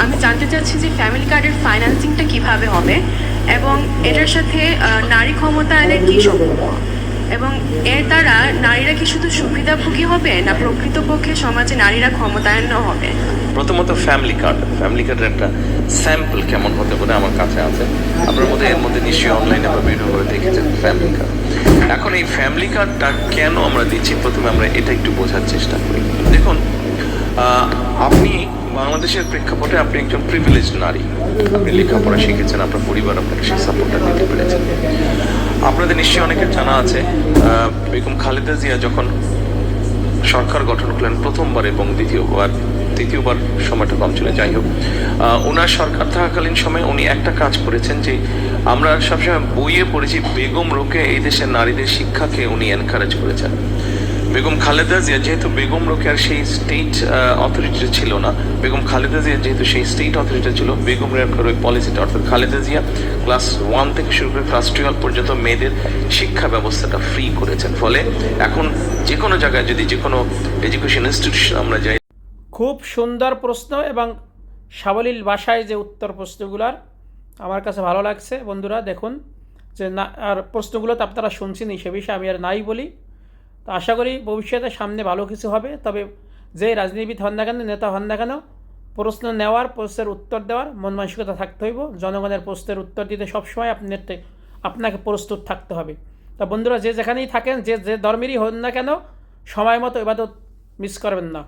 আমি জানতে চাচ্ছি যে ফ্যামিলি কার্ডের ফাইন্যান্সিংটা কিভাবে হবে এবং এটার সাথে নারী ক্ষমতায়নের কী সম্পর্ক, এবং এর দ্বারা নারীরা কি শুধু সুবিধাভোগী হবে না প্রকৃতপক্ষে সমাজে নারীরা ক্ষমতায়নও হবে? প্রথমত ফ্যামিলি কার্ডের একটা স্যাম্পল কেমন হতে পারে আমার কাছে আছে। আপনার মধ্যে এর মধ্যে নিশ্চয়ই অনলাইনে বা ভিডিও করে দেখেছেন ফ্যামিলি কার্ড। এখন এই ফ্যামিলি কার্ডটা কেন আমরা দিচ্ছি, প্রথমে আমরা এটা একটু বোঝার চেষ্টা করি। দেখুন, আপনি বাংলাদেশের প্রেক্ষাপটে আপনি একজন প্রিভিলেজড নারী, আপনি লেখাপড়া শিখেছেন, আপনার পরিবার আপনাকে সেই সাপোর্টটা দিতে পেরেছেন। আপনাদের নিশ্চয়ই অনেকের জানা আছে বেগম খালেদা জিয়া যখন সরকার গঠন করলেন প্রথমবার এবং দ্বিতীয়বার সময়টা কম ছিল, যাই হোক, ওনার সরকার থাকাকালীন সময় উনি একটা কাজ করেছেন যে আমরা সবসময় বইয়ে পড়েছি বেগম রোকেয়া এই দেশের নারীদের শিক্ষাকে উনি এনকারেজ করেছেন। বেগম খালেদা জিয়া যেহেতু বেগম রোকেয়ার সেই স্টেট অথরিটি ছিল না, বেগম খালেদা জিয়া যেহেতু সেই স্টেট অথরিটি ছিল, বেগম রোকেয়ার ওই পলিসিটা, অর্থাৎ খালেদা জিয়া ক্লাস 1 থেকে শুরু করে ক্লাস 12 পর্যন্ত মেয়েদের শিক্ষা ব্যবস্থাটা ফ্রি করেছেন। ফলে এখন যে কোনো জায়গায় যদি যে কোনো এডুকেশন ইনস্টিটিউশন আমরা যাই। খুব সুন্দর প্রশ্ন এবং সাবলীল ভাষায় যে উত্তর প্রশ্নগুলার আমার কাছে ভালো লাগছে। বন্ধুরা দেখুন যে না, আর প্রশ্নগুলো তো আপনারা শুনছেনই, সে বিষয়ে আমি আর নাই বলি। তো আশা করি ভবিষ্যতে সামনে ভালো কিছু হবে। তবে যে রাজনীতিবিদ হন না কেন, নেতা হন না কেন, প্রশ্ন নেওয়ার, প্রশ্নের উত্তর দেওয়ার মন মানসিকতা থাকতে হইব। জনগণের প্রশ্নের উত্তর দিতে সবসময় আপনাকে প্রস্তুত থাকতে হবে। তা বন্ধুরা, যে যেখানেই থাকেন, যে ধর্মেরই হন না কেন, সময় মতো ইবাদত মিস করবেন না।